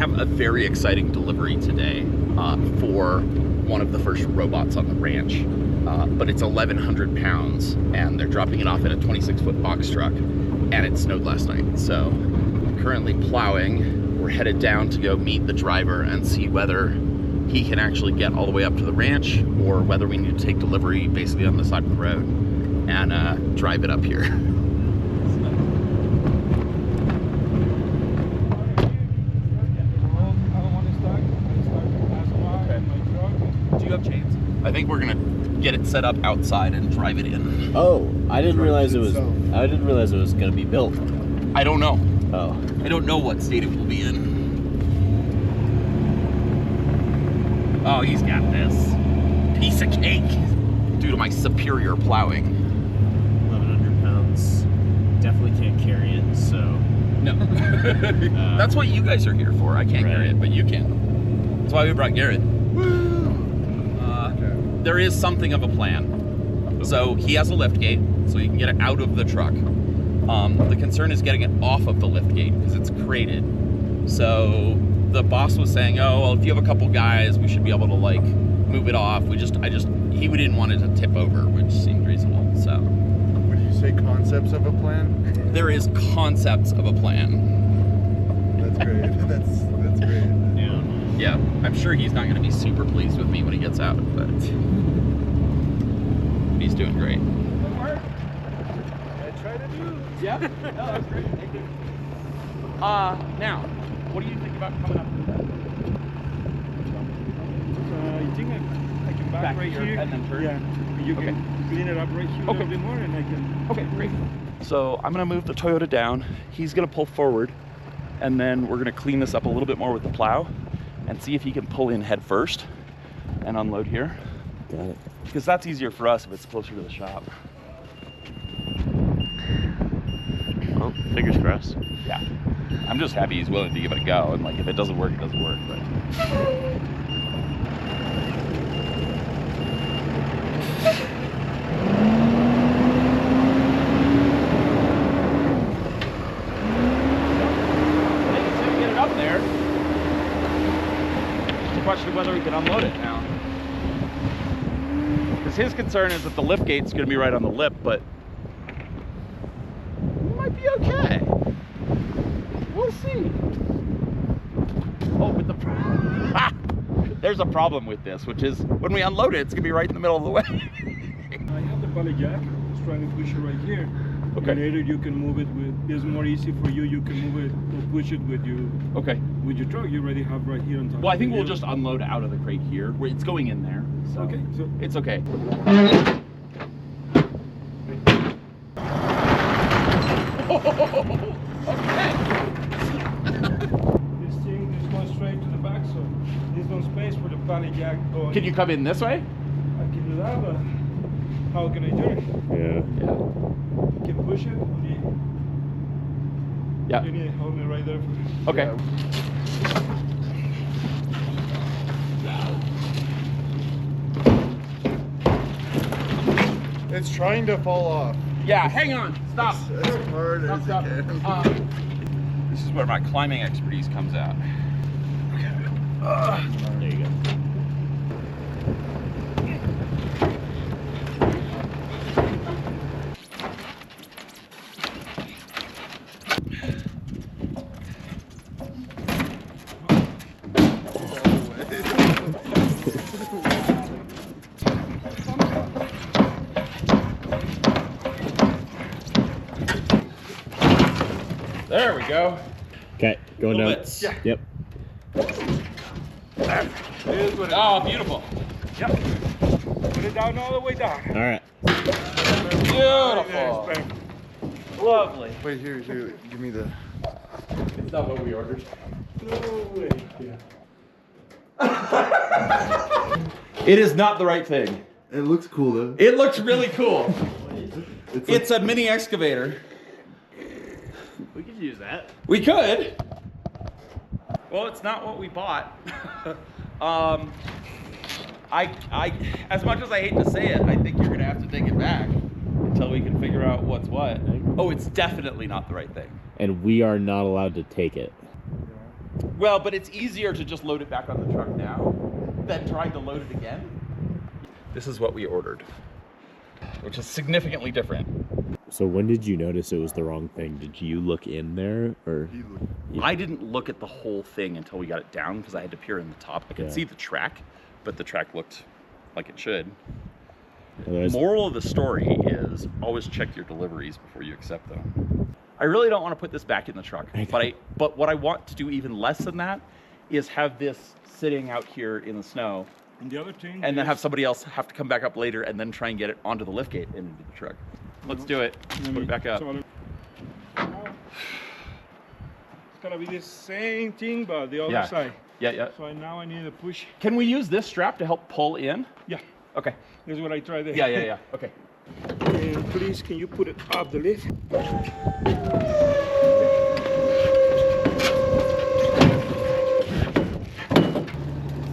have a very exciting delivery today for one of the first robots on the ranch. But it's 1,100 pounds, and they're dropping it off in a 26-foot box truck, and it snowed last night. So I'm currently plowing. We're headed down to go meet the driver and see whether he can actually get all the way up to the ranch, or whether we need to take delivery basically on the side of the road and drive it up here. Do you have chains? I think we're gonna get it set up outside and drive it in. Oh, I didn't realize it was gonna be built. I don't know. Oh. I don't know what state it will be in. Oh, he's got this. Piece of cake. Due to my superior plowing. 1,100 pounds. Definitely can't carry it, so. No. That's what you guys are here for. I can't carry it, but you can. That's why we brought Garret. There is something of a plan. So he has a lift gate, so you can get it out of the truck. The concern is getting it off of the lift gate because it's crated. So the boss was saying, oh, well, if you have a couple guys, we should be able to like move it off. He didn't want it to tip over, which seemed reasonable. So. Would you say concepts of a plan? There is concepts of a plan. That's great. That's great. Yeah. Yeah, I'm sure he's not going to be super pleased with me when he gets out, but he's doing great. I try to do. Yeah? No, that's great. Thank you. Now, what do you think about coming up to that? I think I can back right here. And then turn? Yeah, you can clean it up right here a little bit more, and I can. Okay, great. So I'm going to move the Toyota down. He's going to pull forward, and then we're going to clean this up a little bit more with the plow and see if he can pull in head first and unload here. Got it. Because that's easier for us if it's closer to the shop. Well, fingers crossed. Yeah. I'm just happy he's willing to give it a go, and like if it doesn't work, it doesn't work. But get it up there. It's a question of whether we can unload it now. Because his concern is that the lift gate's going to be right on the lip, but it might be okay. We'll see. Oh, but there's a problem with this, which is when we unload it, it's going to be right in the middle of the way. I have the belly jack. Just trying to push it right here. Okay. And later you can move it with. It's more easy for you. You can move it or push it with you. Okay. With your truck, you already have right here on top. Well, I think we'll just unload out of the crate here. It's going in there. So Okay. So it's okay. Okay. this thing just goes straight to the back, so there's no space for the belly jack going. Can you come in this way? I can do that, but how can I do it? Yeah. Yeah. I can push it. Yeah. You need to hold me right there. Okay. It's trying to fall off. Yeah, hang on. Stop. As hard as Stop. you can. This is where my climbing expertise comes out. There you go. There we go. Okay, going down. Bullets. Yeah. Yep. Oh, beautiful. Yep. Put it down all the way down. All right. Beautiful. Lovely. Wait, here, give me the. It's not what we ordered. No way. Yeah. It is not the right thing. It looks cool though. It looks really cool. It's It's a mini excavator. We could use that. We could. Well, it's not what we bought. I, as much as I hate to say it, I think you're gonna have to take it back until we can figure out what's what. Oh, it's definitely not the right thing. And we are not allowed to take it. Well, but it's easier to just load it back on the truck now than trying to load it again. This is what we ordered, which is significantly different. So when did you notice it was the wrong thing? Did you look in there, or? I didn't look at the whole thing until we got it down because I had to peer in the top. I could see the track, but the track looked like it should. Otherwise... Moral of the story is always check your deliveries before you accept them. I really don't want to put this back in the truck, but what I want to do even less than that is have this sitting out here in the snow, And the other thing, and then have somebody else have to come back up later and then try and get it onto the liftgate and into the truck. Let's do it. Put it back up. It's gonna be the same thing, but the other side. Yeah. So now I need to push. Can we use this strap to help pull in? Yeah. Okay. This is what I tried there. Yeah. Okay. And please, can you put it up the lift?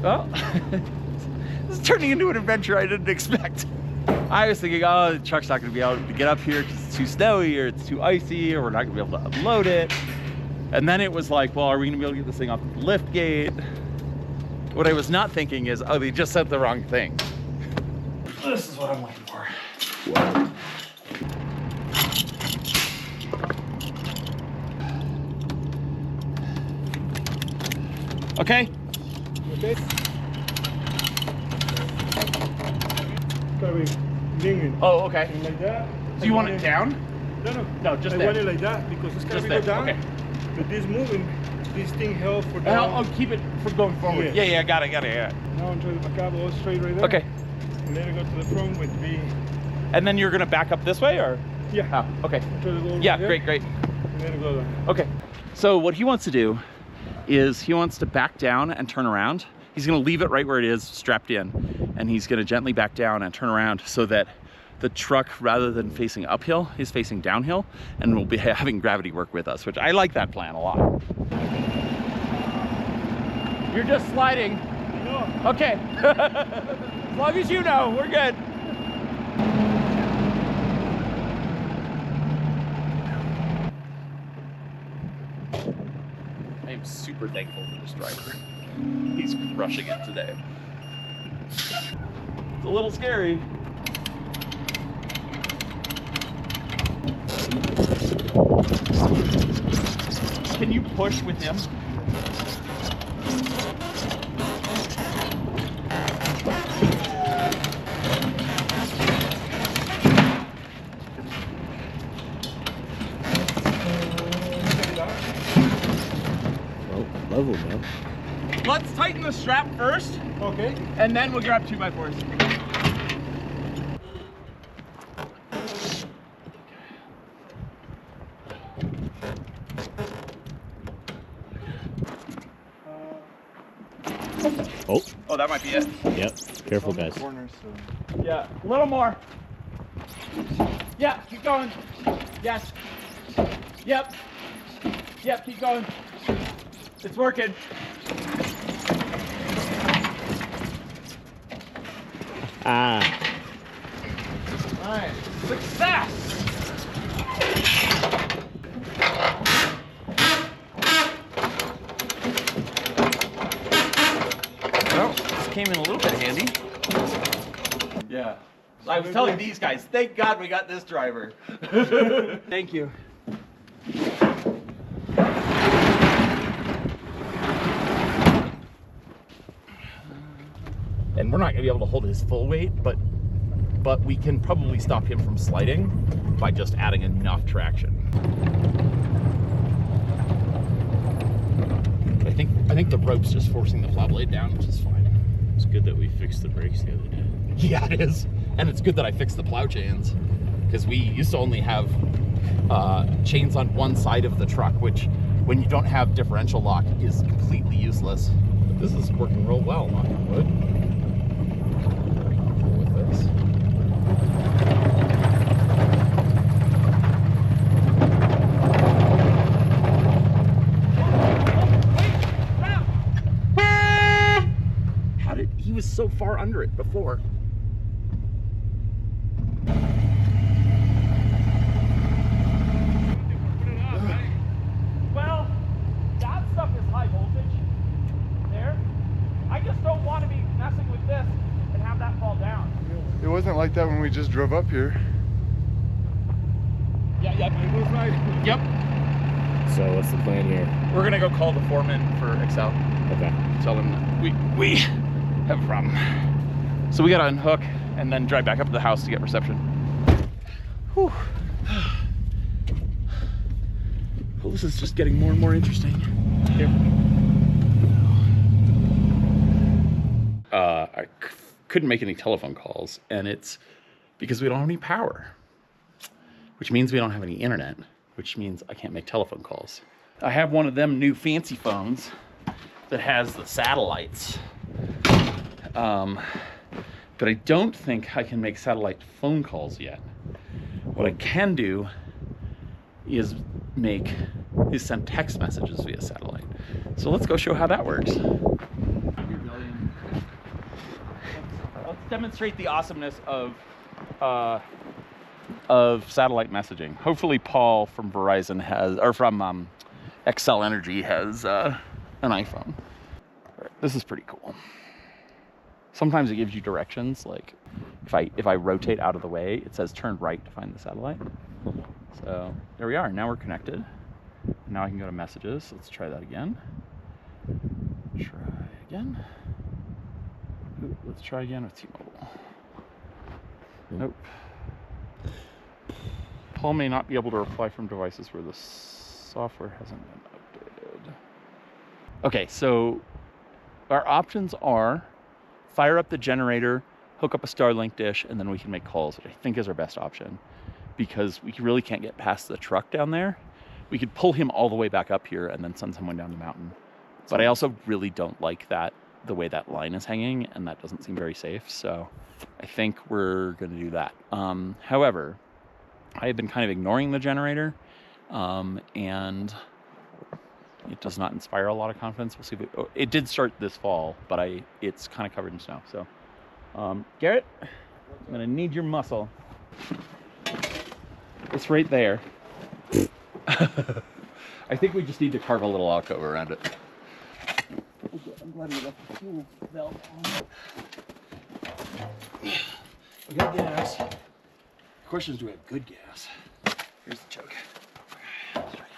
Well, this is turning into an adventure I didn't expect. I was thinking, oh, the truck's not going to be able to get up here because it's too snowy or it's too icy or we're not going to be able to unload it. And then it was like, well, are we going to be able to get this thing off the lift gate? What I was not thinking is, oh, they just sent the wrong thing. This is what I'm waiting for. Wow. Okay. Okay. Gotta be dinging. Oh, okay. And like that. Do you want it down? No, just I there. want it like that because it's gonna Just go there, down. okay. But this moving, this thing held for down. Oh, keep it from going forward. Yes. Yeah, got it. Yeah. Now I'm trying to back up all straight right there. Okay. And then I go to the front with the. And then you're gonna back up this way, or? Yeah. Oh, okay. Try to go over Yeah, there, great. And then I go down. Okay. So what he wants to do is he wants to back down and turn around. He's gonna leave it right where it is, strapped in, and he's gonna gently back down and turn around so that the truck, rather than facing uphill, is facing downhill, and we'll be having gravity work with us, which I like that plan a lot. You're just sliding. No. Okay. As long as you know, we're good. I am super thankful for this driver. He's crushing it today. It's a little scary. Can you push with him? Oh, level now. Let's tighten the strap first, Okay. and then we'll grab 2x4s. Oh, that might be it. Yep. Careful, guys. Corner, so. Yeah, a little more. Yeah, keep going. Yes. Yep. Yep, keep going. It's working. Ah. Alright, success! Well, this came in a little bit handy. Yeah. I was telling these guys, thank God we got this driver. Thank you. And we're not gonna be able to hold his full weight, but we can probably stop him from sliding by just adding enough traction. I think the rope's just forcing the plow blade down, which is fine. It's good that we fixed the brakes the other day. Yeah, it is. And it's good that I fixed the plow chains, because we used to only have chains on one side of the truck, which when you don't have differential lock is completely useless. But this is working real well, knock on wood. With this. He was so far under it before. Well, that stuff is high voltage. wasn't like that when we just drove up here. Yeah, It was right. Yep. So what's the plan here? We're gonna go call the foreman for Excel. Okay. Tell them that we have a problem. So we gotta unhook and then drive back up to the house to get reception. Whew. Well, this is just getting more and more interesting. Here. I couldn't make any telephone calls, and it's because we don't have any power, which means we don't have any internet, which means I can't make telephone calls. I have one of them new fancy phones that has the satellites, but I don't think I can make satellite phone calls yet. What I can do is send text messages via satellite. So let's go show how that works. Let's demonstrate the awesomeness of satellite messaging. Hopefully Paul from Verizon has, or from Xcel Energy has an iPhone. This is pretty cool. Sometimes it gives you directions, like if I rotate out of the way, it says turn right to find the satellite. So there we are. Now we're connected. Now I can go to messages. Let's try that again. Try again. Ooh, let's try again with T-Mobile. Nope. Paul may not be able to reply from devices where the software hasn't been updated. Okay, so our options are fire up the generator, hook up a Starlink dish, and then we can make calls, which I think is our best option because we really can't get past the truck down there. We could pull him all the way back up here and then send someone down the mountain. But I also really don't like the way that line is hanging, and that doesn't seem very safe. So I think we're going to do that. However, I have been kind of ignoring the generator, and it does not inspire a lot of confidence. We'll see if it did start this fall, but it's kind of covered in snow. So, Garrett, I'm going to need your muscle. It's right there. I think we just need to carve a little alcove around it. I'm glad we left the fuel valve on. We got gas. The question is, do we have good gas? Here's the choke. Okay, let's try it.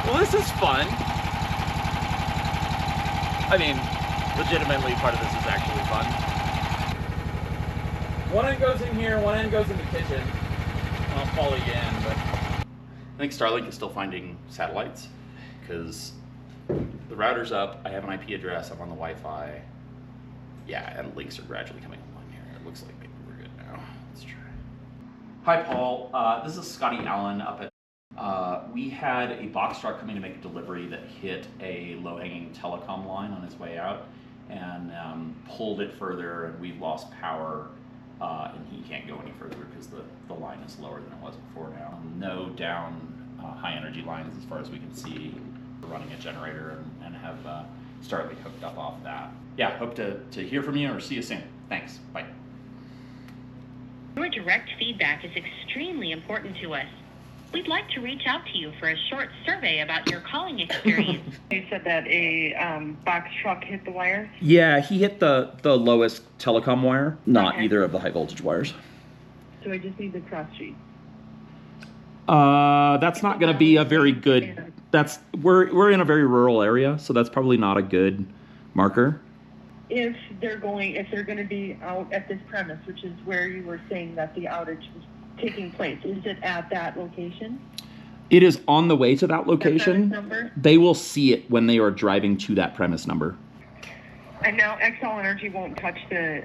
Well, this is fun. I mean, legitimately, part of this is actually fun. One end goes in here, one end goes in the kitchen. I'll follow you in, but I think Starlink is still finding satellites because the router's up. I have an IP address. I'm on the Wi-Fi. Yeah, and links are gradually coming online here. It looks like maybe we're good now. Let's try. Hi, Paul. This is Scotty Allen up at. We had a box truck coming to make a delivery that hit a low-hanging telecom line on his way out and pulled it further, and we've lost power. And he can't go any further because the line is lower than it was before now. No down high energy lines as far as we can see. We're running a generator and have Starlink hooked up off that. Yeah, hope to hear from you or see you soon. Thanks, bye. Your direct feedback is extremely important to us. We'd like to reach out to you for a short survey about your calling experience. You said that a box truck hit the wires? Yeah, he hit the lowest telecom wire, not either of the high voltage wires. So I just need the cross sheet. That's not going to be a very good. We're in a very rural area, so that's probably not a good marker. If they're going to be out at this premise, which is where you were saying that the outage was taking place, is it at that location? It is on the way to that location. That premise number? They will see it when they are driving to that premise number. And now Xcel Energy won't touch the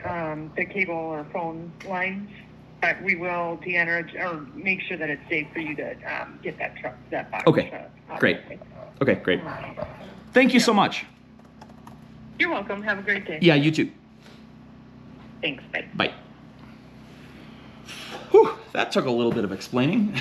cable or phone lines, but we will de-energize or make sure that it's safe for you to get that box. Okay, great. Okay, great. Thank you so much. You're welcome. Have a great day. Yeah, you too. Thanks. Bye. Bye. Whew, that took a little bit of explaining.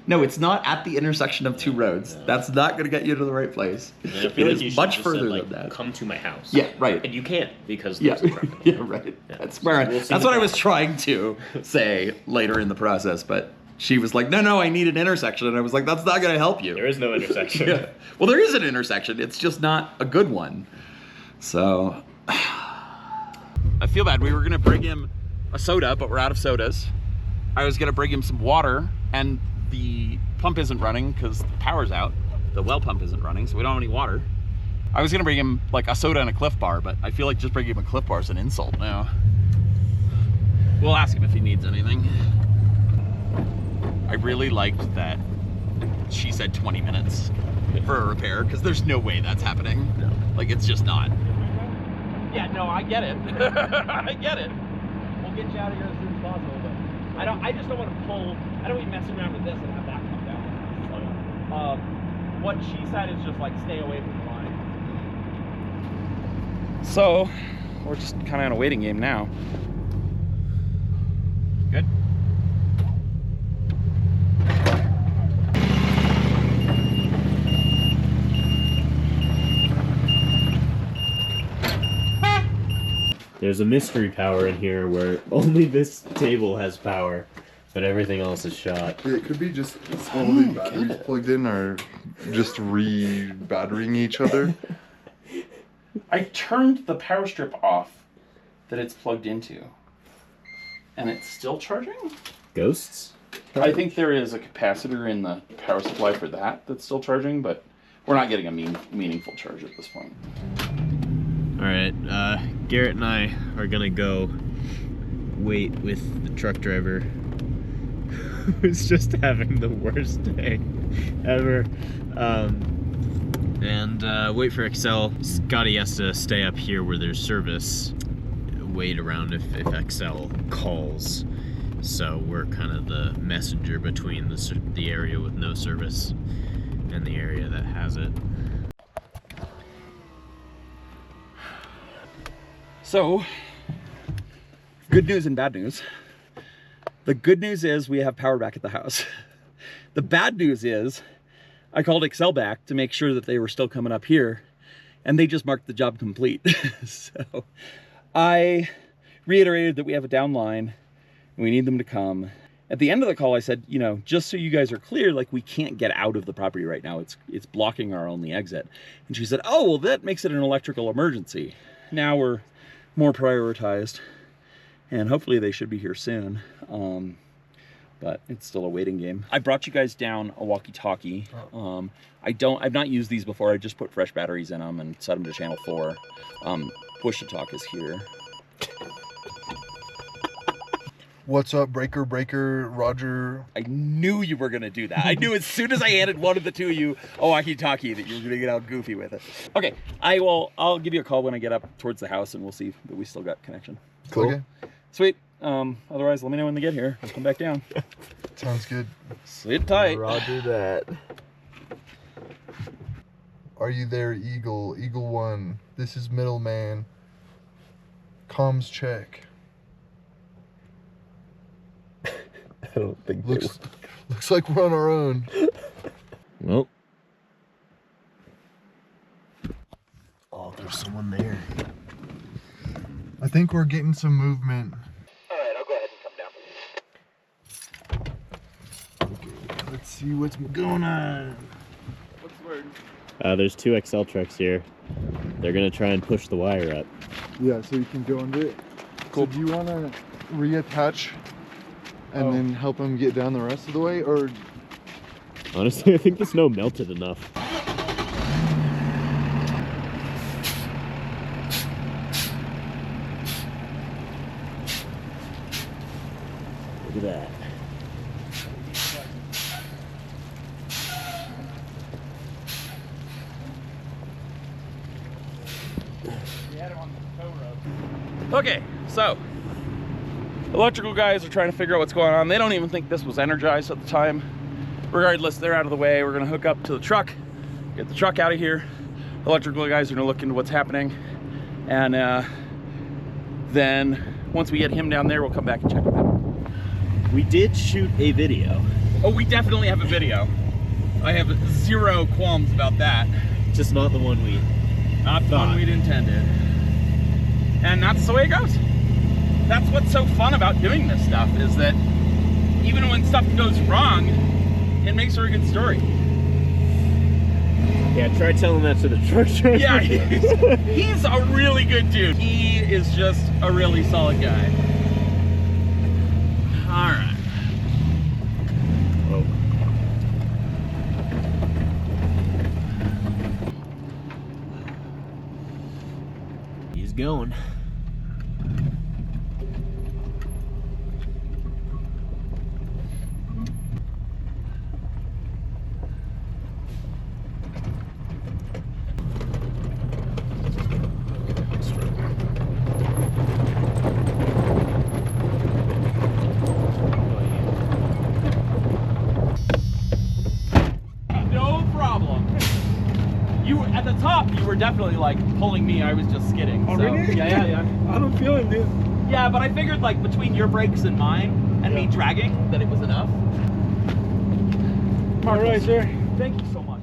No, it's not at the intersection of two roads. That's not going to get you to the right place. It is much further than that. Come to my house. Yeah, right. And you can't because there's a truck. Yeah, right. Yeah. That's where that's what I was trying to say later in the process, but she was like, no, I need an intersection. And I was like, that's not going to help you. There is no intersection. Yeah. Well, there is an intersection. It's just not a good one. So I feel bad. We were going to bring him a soda, but we're out of sodas. I was going to bring him some water, and the pump isn't running because the power's out. The well pump isn't running, so we don't have any water. I was going to bring him like a soda and a Cliff Bar, but I feel like just bringing him a Cliff Bar is an insult now. We'll ask him if he needs anything. I really liked that she said 20 minutes for a repair, because there's no way that's happening. No. Like, it's just not. Yeah, no, I get it. I get it. We'll get you out of here as soon as possible, but I just don't want to pull, I don't want to be messing around with this and have that come down. So, what she said is just like stay away from the line. So, we're just kind of in a waiting game now. Good. There's a mystery power in here where only this table has power, but everything else is shot. It could be just all the batteries plugged in are just re-battering each other. I turned the power strip off that it's plugged into, and it's still charging? Ghosts? I think there is a capacitor in the power supply for that that's still charging, but we're not getting a meaningful charge at this point. Alright, Garrett and I are gonna go wait with the truck driver who's just having the worst day ever. And wait for Excel. Scotty has to stay up here where there's service, wait around if Excel calls. So we're kind of the messenger between the area with no service and the area that has it. So, good news and bad news. The good news is we have power back at the house. The bad news is I called Excel back to make sure that they were still coming up here, and they just marked the job complete. So I reiterated that we have a down line and we need them to come. At the end of the call, I said, you know, just so you guys are clear, like, we can't get out of the property right now. It's blocking our only exit. And she said, oh, well, that makes it an electrical emergency. Now we're more prioritized, and hopefully they should be here soon. But it's still a waiting game. I brought you guys down a walkie-talkie. I've not used these before. I just put fresh batteries in them and set them to channel 4. Push-to-talk is here. What's up, breaker, Roger? I knew you were gonna do that. I knew as soon as I handed one of the two of you a walkie-talkie that you were gonna get out goofy with it. Okay, I'll give you a call when I get up towards the house, and we'll see that we still got connection. Cool. Okay. Sweet. Otherwise, let me know when they get here. I'll come back down. Sounds good. Sit tight. Roger that. Are you there, Eagle? Eagle 1. This is Middleman. Comms check. I don't think Looks like we're on our own. Well. Oh, there's someone there. I think we're getting some movement. Alright, I'll go ahead and come down. Okay, let's see what's going on. What's the word? There's 2 Excel trucks here. They're gonna try and push the wire up. Yeah, so you can go under it. Cool. So do you want to reattach and then help them get down the rest of the way, or? Honestly, I think the snow melted enough. Look at that. Okay, so electrical guys are trying to figure out what's going on. They don't even think this was energized at the time. Regardless, they're out of the way. We're gonna hook up to the truck, get the truck out of here. Electrical guys are gonna look into what's happening. And then once we get him down there, we'll come back and check with him. We did shoot a video. Oh, we definitely have a video. I have 0 qualms about that. Just not the one we Not the one we'd intended. And that's the way it goes. That's what's so fun about doing this stuff, is that even when stuff goes wrong, it makes for a good story. Yeah, try telling that to the truck driver. Yeah, he's a really good dude. He is just a really solid guy. All right. Oh. He's going. At the top, you were definitely like pulling me. I was just skidding. Oh, so. really? Yeah. I don't feel it, dude. Yeah, but I figured like between your brakes and mine and me dragging that it was enough. All right, sir. Thank you so much.